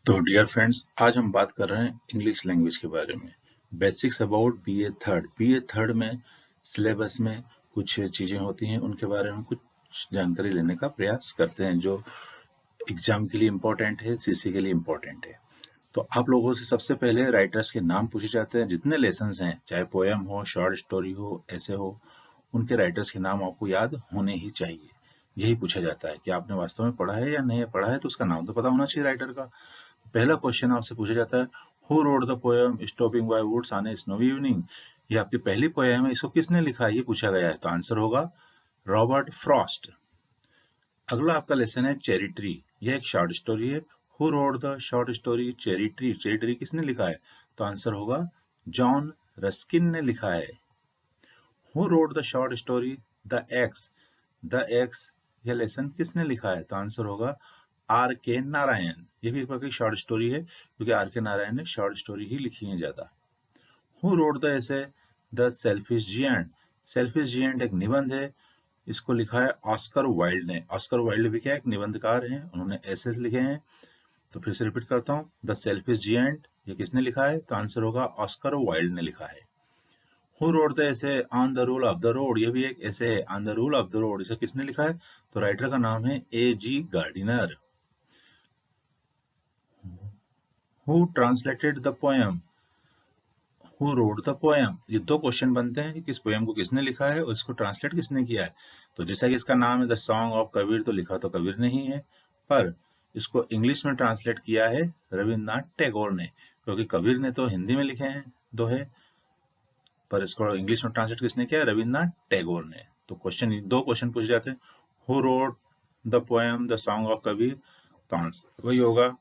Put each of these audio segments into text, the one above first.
तो dear friends, आज हम बात कर रहे हैं इंग्लिश लैंग्वेज के बारे में। Basics about BA third. BA third में सिलेबस में कुछ चीज़ें होती हैं, उनके बारे में कुछ जानकारी लेने का प्रयास करते हैं जो एग्जाम के लिए इम्पोर्टेंट है, सीसी के लिए इम्पोर्टेंट है। तो आप लोगों से सबसे पहले राइटर्स के नाम पूछे जाते हैं। जितने लेसन्स हैं, चाहे पोएम हो, शॉर्ट स्टोरी हो, ऐसे हो, उनके राइटर्स के नाम आपको याद होने ही चाहिए। यही पूछा जाता है कि आपने वास्तव में पढ़ा है या नहीं पढ़ा है, तो उसका नाम तो पता होना चाहिए राइटर का। पहला क्वेश्चन आपसे पूछा जाता है, who wrote the poem stopping by woods on a snowy evening. ये आपकी पहली पोएम है, इसको किसने लिखा है, ये पूछा गया है। तो आंसर होगा रॉबर्ट फ्रॉस्ट। अगला आपका लेसन है चेरी ट्री। यह एक शॉर्ट स्टोरी है। Who wrote the short story cherry tree. Cherry tree किसने लिखा है, तो आंसर होगा जॉन रस्किन ने लिखा है। Who wrote the short story the x. The x, यह लेसन किसने लिखा है, तो आंसर होगा आर के नारायण। ये भी एक प्रकार की शॉर्ट स्टोरी है, क्योंकि आर के नारायण ने शॉर्ट स्टोरी ही लिखी है ज्यादा। हु रोड द ऐसे द सेल्फिश जिएंट। सेल्फिश जिएंट एक निबंध है, इसको लिखा है ऑस्कर वाइल्ड ने। ऑस्कर वाइल्ड भी क्या एक निबंधकार हैं, उन्होंने ऐसे लिखे हैं। तो फिर से रिपीट करता हूँ, द सेल्फिश जिएंट ये किसने लिखा है, तो आंसर होगा ऑस्कर वाइल्ड ने लिखा है। Who wrote the essay on the rule of the road. ये भी एक ऐसे है, on the rule of the road, इसे किसने लिखा है, तो राइटर का नाम है A G Gardiner. Who translated the poem. Who wrote the poem, ये दो क्वेश्चन बनते हैं कि किस पोएम को किसने लिखा है और इसको ट्रांसलेट किसने किया है। तो जैसा कि इसका नाम है द सॉन्ग ऑफ कबीर, तो लिखा तो कबीर ने ही है, पर इसको इंग्लिश में ट्रांसलेट किया है रविन्द्रनाथ टैगोर ने, क्योंकि कबीर ने तो हिंदी में लिखे हैं दोहे, पर इसको इंग्लिश में ट्रांसलेट किसने किया है, रविन्द्रनाथ टैगोर ने। तो दो क्वेश्चन पूछे जाते हैं, who wrote the poem the song of Kabir, तो आंसर वही होगा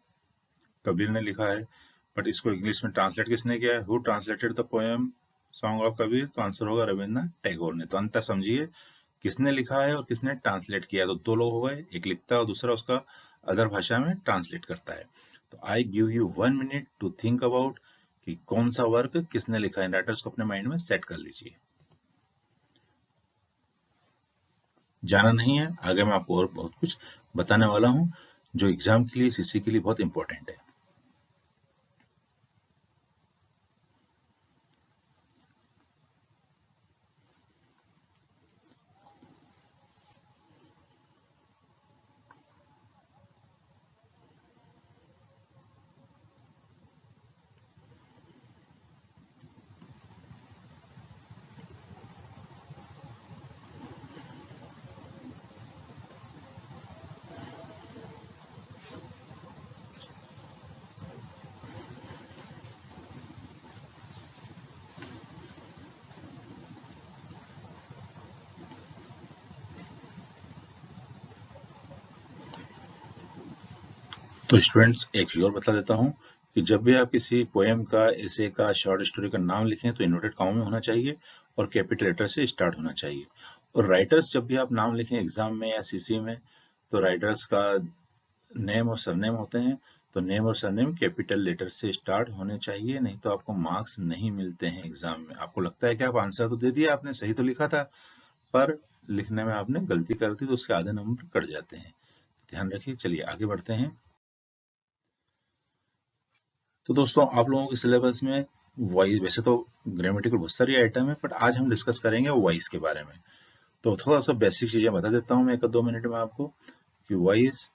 कबीर ने लिखा है। बट इसको इंग्लिश में ट्रांसलेट किसने किया है, who translated the poem song of Kabir, तो आंसर होगा रविन्द्रनाथ टैगोर ने। तो अंतर समझिए, किसने लिखा है और किसने ट्रांसलेट किया है। तो दो लोग हो गए, एक लिखता है और दूसरा उसका अदर भाषा में ट्रांसलेट करता है। तो I give you 1 minute to think about कि कौन सा वर्क किसने लिखा है। राइटर्स को अपने माइंड में सेट कर लीजिए। जाना नहीं है आगे, मैं आपको और बहुत कुछ बताने वाला हूं जो एग्जाम के लिए, सीसी के लिए बहुत इंपॉर्टेंट है। तो स्टूडेंट्स, एक चीज और बता देता हूँ कि जब भी आप किसी पोएम का, एसे का, शॉर्ट स्टोरी का नाम लिखें तो इन्वर्टेड कॉमा में होना चाहिए और कैपिटल लेटर से स्टार्ट होना चाहिए। और राइटर्स जब भी आप नाम लिखें एग्जाम में या सीसी में, तो राइटर्स का नेम और सरनेम होते हैं, तो नेम और सरनेम कैपिटल लेटर से स्टार्ट होने चाहिए, नहीं तो आपको मार्क्स नहीं मिलते हैं एग्जाम में। आपको लगता है कि आप आंसर तो दे दिया, आपने सही तो लिखा था, पर लिखने में आपने गलती कर दी, तो उसके आधे नंबर कट जाते हैं। ध्यान रखिए। चलिए आगे बढ़ते हैं। तो दोस्तों, आप लोगों के सिलेबस में वॉइस, वैसे तो ग्रामेटिकल बहुत सारी आइटम है, बट आज हम डिस्कस करेंगे वॉइस के बारे में। तो थोड़ा सा बेसिक चीजें बता देता हूँ मैं 1-2 मिनट में आपको कि वॉइस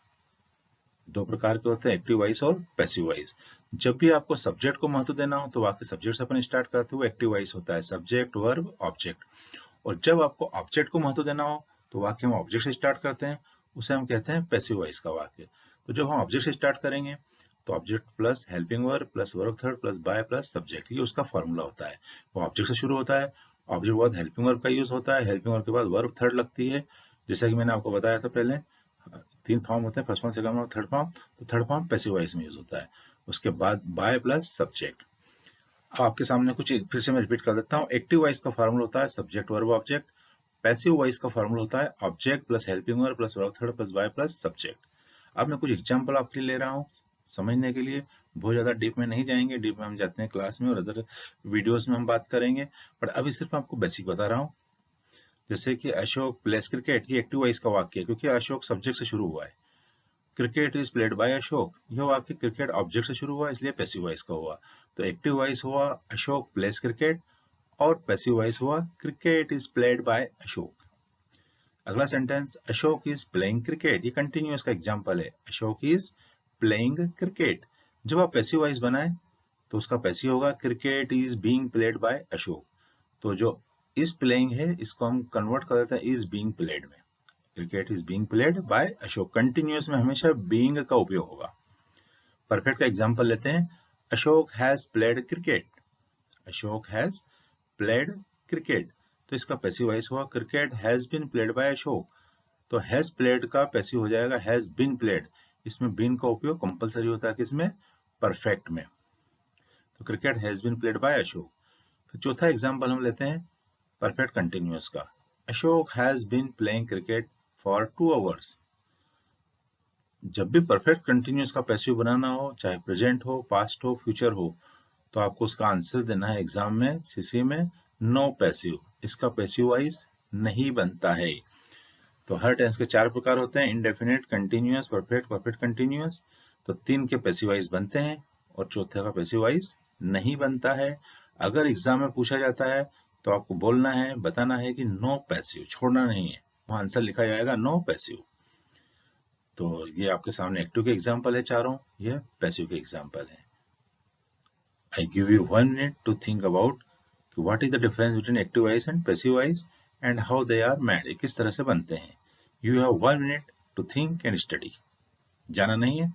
दो प्रकार के होते हैं, एक्टिव वॉइस और पैसिव वॉइस। जब भी आपको सब्जेक्ट को महत्व देना हो तो वाक्य सब्जेक्ट से अपन स्टार्ट करते हुए एक्टिव वॉइस होता है, सब्जेक्ट वर्ब ऑब्जेक्ट। और जब आपको ऑब्जेक्ट को महत्व देना हो तो वाक्य हम ऑब्जेक्ट से स्टार्ट करते हैं, उसे हम कहते हैं पैसिव वॉइस का वाक्य। तो जब हम ऑब्जेक्ट से स्टार्ट करेंगे तो object plus helping verb plus verb third plus by plus subject, ये उसका फॉर्मूला होता है। वो ऑब्जेक्ट से शुरू होता है, ऑब्जेक्ट के बाद हेल्पिंग वर्ब का यूज होता है, हेल्पिंग वर्ब के बाद वर्ब थर्ड लगती है। जैसा कि मैंने आपको बताया था पहले, 3 फॉर्म होते हैं, first form, second form, third form. तो थर्ड फॉर्म पैसिव वॉइस में यूज होता है। उसके बाद बाय प्लस सब्जेक्ट। आपके सामने कुछ फिर से मैं रिपीट कर देता हूँ। एक्टिव वॉइस का फॉर्मूला होता है subject verb object. Passive voice का फॉर्मूला होता है object plus helping verb plus verb third plus by plus subject. अब मैं कुछ एग्जांपल आपके लिए ले रहा हूँ समझने के लिए। बहुत ज्यादा डीप में नहीं जाएंगे, डीप में हम जाते हैं क्लास में और अदर वीडियोस में हम बात करेंगे, बट अभी सिर्फ आपको बेसिक बता रहा हूँ। जैसे कि अशोक प्लेस क्रिकेट, ये एक्टिव वॉइस का वाक्य है क्योंकि अशोक सब्जेक्ट से शुरू हुआ है। Cricket is played by Ashok, यह वाक्य क्रिकेट ऑब्जेक्ट से शुरू हुआ इसलिए पैसिव वॉइस का हुआ। तो एक्टिव वॉइस हुआ अशोक प्लेस क्रिकेट, और पैसिव वॉइस हुआ cricket is played by Ashok. अगला sentence, Ashok is playing cricket, ये कंटिन्यूअस का एग्जांपल है। Ashok is playing cricket. जब आप पैसिव वॉइस बनाए तो उसका पैसिव होगा cricket is being played by Ashok. तो जो इज प्लेइंग है इसको हम कन्वर्ट कर देते हैं इज बीइंग प्लेड में। Cricket is being played by Ashok. Continuous में हमेशा बीइंग का उपयोग होगा। परफेक्ट का एग्जांपल लेते हैं, Ashok has played cricket. Ashok has played cricket, तो इसका पैसिव वॉइस हुआ cricket has been played by Ashok. तो हैज प्लेड का पैसिव हो जाएगा हैज बीन प्लेड। इसमें बीन का उपयोग कंपलसरी होता है किसमें, परफेक्ट में। तो cricket has been played by Ashok. फिर चौथा एग्जांपल हम लेते हैं परफेक्ट कंटिन्यूअस का, Ashok has been playing cricket for 2 hours. जब भी परफेक्ट कंटिन्यूअस का पैसिव बनाना हो, चाहे प्रेजेंट हो, पास्ट हो, फ्यूचर हो, तो आपको उसका आंसर देना है एग्जाम में, सीसी में, नो पैसिव। इसका पैसिव वॉइस नहीं बनता है। तो हर टेंस के 4 प्रकार होते हैं, indefinite, continuous, perfect, perfect continuous. तो 3 के पैसिव वॉइस बनते हैं और चौथे का पैसिव वॉइस नहीं बनता है। अगर एग्जाम में पूछा जाता है तो आपको बोलना है, बताना है कि नो पैसिव, छोड़ना नहीं है, वहां आंसर लिखा जाएगा नो पैसिव। तो ये आपके सामने एक्टिव के एग्जाम्पल है चारों, ये पैसिव के एग्जाम्पल है। I give you 1 minute to think about what is the difference between active voice and passive voice and how they are made, ये किस तरह से बनते हैं। You have 1 minute to think and study। जाना नहीं है।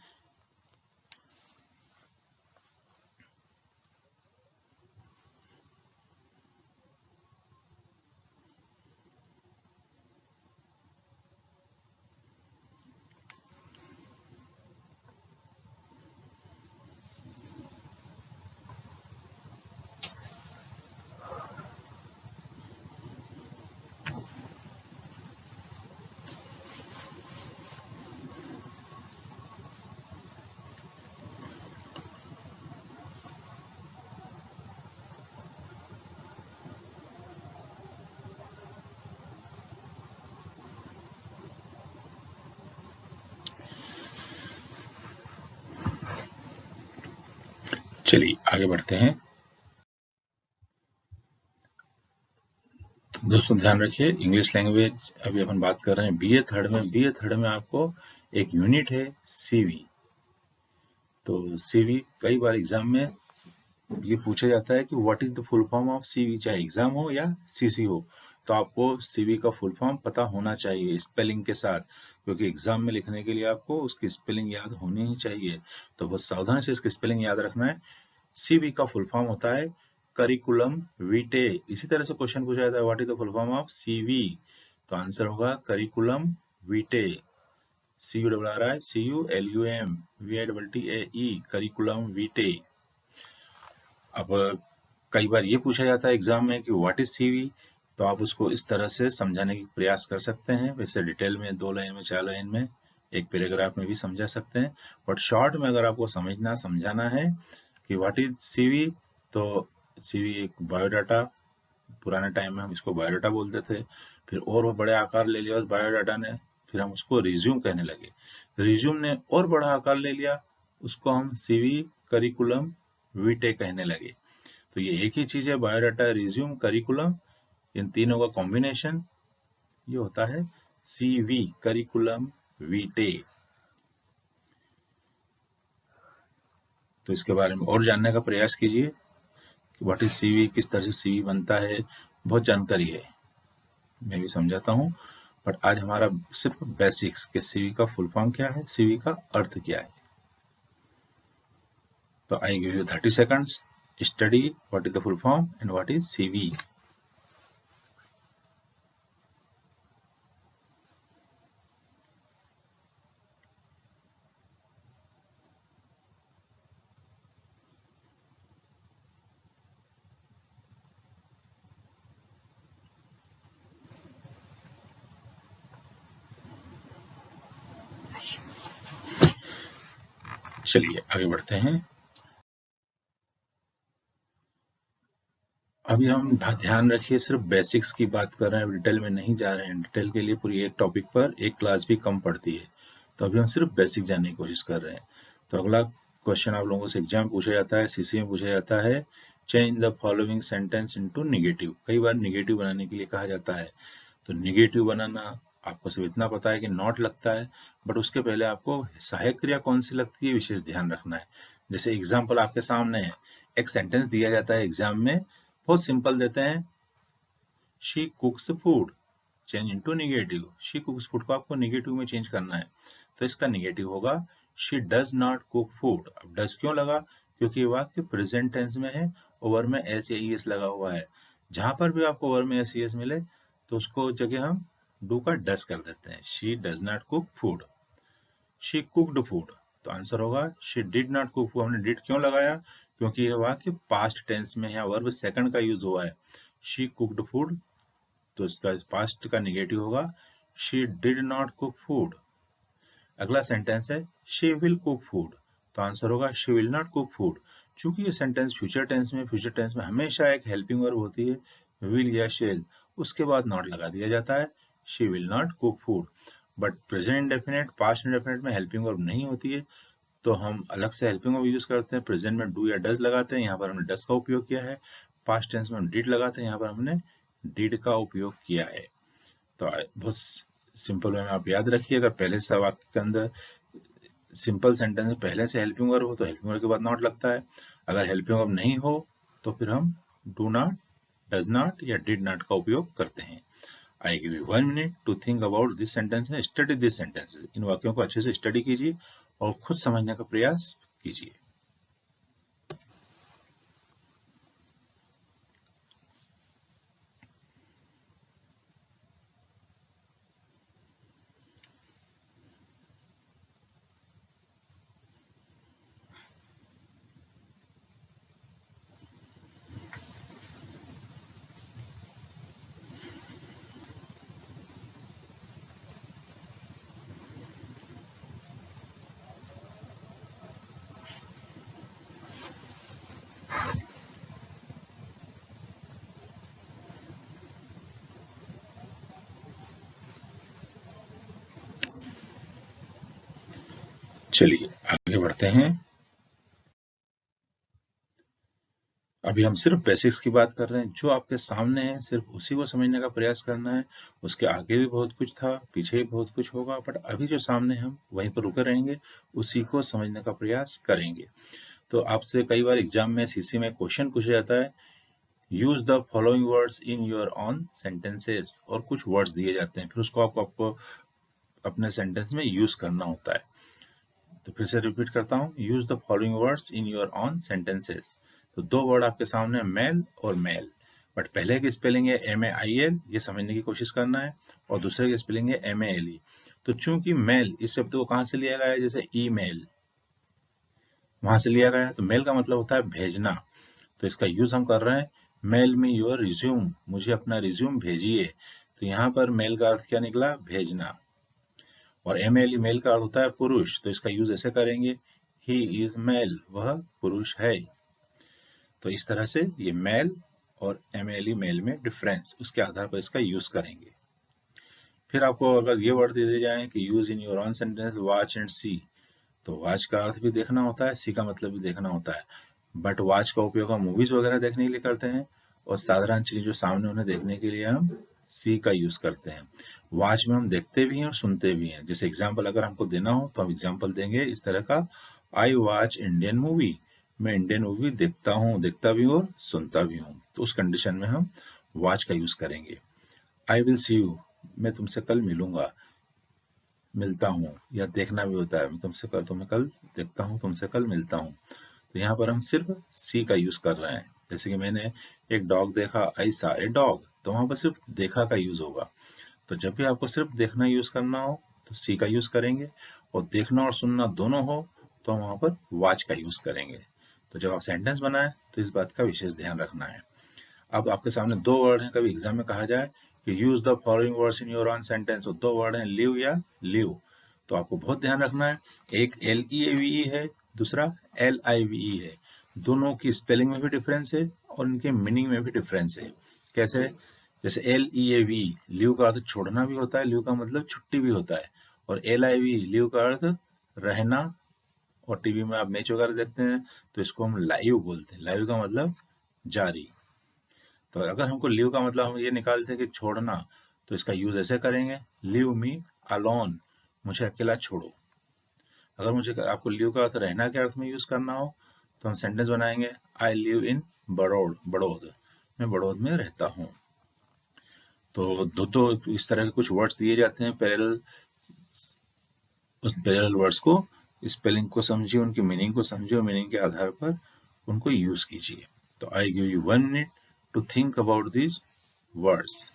चलिए आगे बढ़ते हैं। दोस्तों ध्यान रखिए, इंग्लिश लैंग्वेज अभी अपन बात कर रहे हैं बीए थर्ड में। बीए थर्ड में आपको एक यूनिट है सीवी। तो सीवी कई बार एग्जाम में ये पूछा जाता है कि what is the full form of CV, चाहे एग्जाम हो या सीसी हो। तो आपको सीवी का फुल फॉर्म पता होना चाहिए स्पेलिंग के साथ, क्योंकि एग्जाम में लिखने के लिए आपको उसकी स्पेलिंग याद होनी ही चाहिए। तो बहुत सावधानी से इसकी स्पेलिंग याद रखना है। सीवी का फुल फॉर्म होता है करिकुलम वीटे। इसी तरह से क्वेश्चन पूछा जाता है what is the full form of CV, तो आंसर होगा curriculum vitae. CULUM VITE, curriculum vitae. अब कई बार ये पूछा जाता है एग्जाम में कि व्हाट इज सीवी, तो आप उसको इस तरह से समझाने की प्रयास कर सकते हैं, वैसे डिटेल में 2 लाइन में, 4 लाइन में, एक पैराग्राफ में भी समझा सकते हैं। बट शॉर्ट में अगर आपको समझाना है कि व्हाट इज सीवी, तो सीवी एक बायोडाटा, पुराने टाइम में हम इसको बायोडाटा बोलते थे, फिर और वो बड़े आकार ले लिया उस बायोडाटा ने, फिर हम उसको रिज्यूम कहने लगे। रिज्यूम ने और बड़ा आकार ले लिया, उसको हम सीवी करिकुलम वीटे कहने लगे। तो ये एक ही चीज है, बायोडाटा, रिज्यूम, करिकुलम, इन तीनों का कॉम्बिनेशन ये होता है सीवी, करिकुलम वीटे। तो इसके बारे में और जानने का प्रयास कीजिए कि व्हाट इज सीवी, किस तरह से सीवी बनता है। बहुत जानकारी है, मैं भी समझाता हूँ, बट आज हमारा सिर्फ बेसिक्स के सीवी का फुल फॉर्म क्या है, सीवी का अर्थ क्या है। तो I give you 30 seconds, study what is the full form and what is CV। चलिए आगे बढ़ते हैं। अभी हम ध्यान रखिए, सिर्फ बेसिक्स की बात कर रहे हैं, डिटेल में नहीं जा रहे हैं। डिटेल के लिए पूरी एक टॉपिक पर एक क्लास भी कम पड़ती है। तो अभी हम सिर्फ बेसिक जानने की कोशिश कर रहे हैं। तो अगला क्वेश्चन आप लोगों से एग्जाम पूछा जाता है, सीसी में पूछा जाता है, change the following sentence into negative. कई बार निगेटिव बनाने के लिए कहा जाता है। तो निगेटिव बनाना आपको सिर्फ इतना पता है कि नॉट लगता है, बट उसके पहले आपको सहायक क्रिया कौन सी लगती है विशेष ध्यान रखना है। जैसे एग्जाम्पल आपके सामने है, एक सेंटेंस दिया जाता है एग्जाम में, बहुत सिंपल देते हैं, she कुक्स food, change into negative. She कुक्स food को आपको निगेटिव में चेंज करना है, तो इसका निगेटिव होगा she does not cook food. अब डज क्यों लगा? क्योंकि ये वाक्य प्रेजेंट टेंस में है और वर्ब में एस या ईएस लगा हुआ है। जहां पर भी आपको वर्ब में एस ईएस मिले तो उसको जगह हम डू का डज कर देते हैं। She does not cook food, she cooked food. तो आंसर होगा she did not cook food. हमने डिड क्यों लगाया? क्योंकि यह वाक्य पास्ट टेंस में है, वर्ब सेकंड का यूज हुआ है। शी कुक्ड फूड, तो इसका पास्ट का निगेटिव होगा she did not cook food. अगला सेंटेंस है शी विल कुक फूड, तो आंसर होगा she will not cook food. चूंकि ये सेंटेंस फ्यूचर टेंस में हमेशा एक हेल्पिंग वर्ब होती है, विल या शेल, उसके बाद नॉट लगा दिया जाता है, she will not cook food. But present indefinite, past indefinite में हेल्पिंग वर्ब नहीं होती है, तो हम अलग से हेल्पिंग वर्ब यूज करते हैं। प्रेजेंट में डू या डज लगाते हैं, यहाँ पर हमने डज का उपयोग किया है। पास्ट टेंस में हम डिड लगाते हैं, यहाँ पर हमने डिड का उपयोग किया है। तो बहुत सिंपल वे में आप याद रखिए, अगर पहले से वाक्य के अंदर सिंपल सेंटेंस में पहले से हेल्पिंग वर्ब हो तो हेल्पिंग वर्ब के बाद नॉट लगता है। अगर हेल्पिंग वर्ब नहीं हो तो फिर हम डू नॉट, डज नॉट या डिड नॉट का उपयोग करते हैं। I give you 1 minute to think about this sentence, study this sentences. इन वाक्यों को अच्छे से स्टडी कीजिए और खुद समझने का प्रयास कीजिए। चलिए आगे बढ़ते हैं। अभी हम सिर्फ बेसिक्स की बात कर रहे हैं, जो आपके सामने है सिर्फ उसी को समझने का प्रयास करना है। उसके आगे भी बहुत कुछ था, पीछे भी बहुत कुछ होगा, बट अभी जो सामने हम वहीं पर रुके रहेंगे, उसी को समझने का प्रयास करेंगे। तो आपसे कई बार एग्जाम में सीसी में क्वेश्चन पूछा जाता है, use the following words in your on sentences, और कुछ वर्ड्स दिए जाते हैं, फिर उसको आपको अपने सेंटेंस में यूज करना होता है। तो फिर से रिपीट करता हूँ, use the following words in your on sentences. तो दो वर्ड आपके सामने, मेल और मेल, बट पहले की स्पेलिंग है MAIL, ये समझने की कोशिश करना है, और दूसरे की स्पेलिंग है MALE। तो चूंकि मेल इस शब्द को कहां से लिया गया है, जैसे ईमेल वहां से लिया गया है, तो मेल का मतलब होता है भेजना। तो इसका यूज हम कर रहे हैं, मेल मी योर रिज्यूम, मुझे अपना रिज्यूम भेजिए। तो यहाँ पर मेल का अर्थ क्या निकला, भेजना। और MALE मेल का अर्थ होता है पुरुष, तो इसका यूज ऐसे करेंगे, ही इज मेल, वह पुरुष है। तो इस तरह से ये मेल और MALE मेल में डिफरेंस, उसके आधार पर इसका यूज करेंगे। फिर आपको अगर ये वर्ड दे दिए जाए कि use in your own sentence watch and see, तो वॉच का अर्थ भी देखना होता है, सी का मतलब भी देखना होता है। बट वॉच का उपयोग हम मूवीज वगैरह देखने के लिए करते हैं, और साधारण चीज जो सामने उन्हें देखने के लिए हम सी का यूज करते हैं। वॉच में हम देखते भी हैं और सुनते भी हैं। जैसे एग्जाम्पल अगर हमको देना हो तो हम एग्जाम्पल देंगे इस तरह का, आई वॉच इंडियन मूवी, मैं इंडियन मूवी देखता हूँ, देखता भी हूँ और सुनता भी हूँ। तो उस कंडीशन में हम वॉच का यूज करेंगे। आई विल सी यू, मैं तुमसे कल मिलूंगा, मिलता हूँ, या देखना भी होता है, मैं तुमसे कल, तुम्हें कल देखता हूँ, तुमसे कल मिलता हूँ। तो यहाँ पर हम सिर्फ सी का यूज कर रहे हैं। जैसे कि मैंने एक डॉग देखा, आई सा ए डॉग, तो वहां पर सिर्फ देखा का यूज होगा। तो जब भी आपको सिर्फ देखना यूज करना हो तो सी का यूज करेंगे, और देखना और सुनना दोनों हो तो हम वहां पर वॉच का यूज करेंगे। तो जब आप सेंटेंस बनाए तो इस बात का विशेष ध्यान रखना है। अब आपके सामने दो वर्ड हैं, कभी एग्जाम में कहा जाए कि use the following words in your own sentence, तो दो वर्ड हैं, लिव या लिव। तो आपको बहुत ध्यान रखना है, एक LEAVE है, दूसरा LIVE है। दोनों की स्पेलिंग में भी डिफरेंस है और इनके मीनिंग में भी डिफरेंस है। कैसे? जैसे LEAVE, लीव का अर्थ छोड़ना भी होता है, लीव का मतलब छुट्टी भी होता है, और LIV, लीव का अर्थ रहना, और टीवी में आप मैच वगैरह देखते हैं तो इसको हम लाइव बोलते हैं। लाइव का मतलब जारी। तो अगर हमको लीव का मतलब हम ये निकालते हैं कि छोड़ना, तो इसका यूज ऐसे करेंगे, लीव मी अलोन, मुझे अकेला छोड़ो। अगर मुझे आपको लीव का अर्थ रहना के अर्थ में यूज करना हो तो हम सेंटेंस बनाएंगे, I live in Baroda, Baroda, मैं बड़ौद में रहता हूँ। तो इस तरह के कुछ वर्ड्स दिए जाते हैं पैरेलल, उस पैरेलल वर्ड्स को, स्पेलिंग को समझिए, उनकी मीनिंग को समझिए और मीनिंग के आधार पर उनको यूज कीजिए। तो I give you 1 minute to think about these words.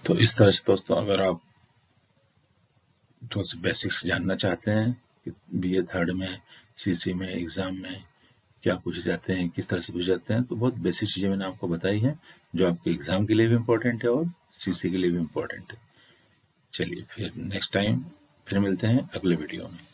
तो इस तरह से दोस्तों, अगर आप थोड़ा सा बेसिक्स जानना चाहते हैं कि BA थर्ड में, CC में, एग्जाम में क्या पूछे जाते हैं, किस तरह से पूछे जाते हैं, तो बहुत बेसिक चीजें मैंने आपको बताई हैं जो आपके एग्जाम के लिए भी इम्पोर्टेंट है और CC के लिए भी इम्पोर्टेंट है। चलिए फिर नेक्स्ट टाइम फिर मिलते हैं अगले वीडियो में।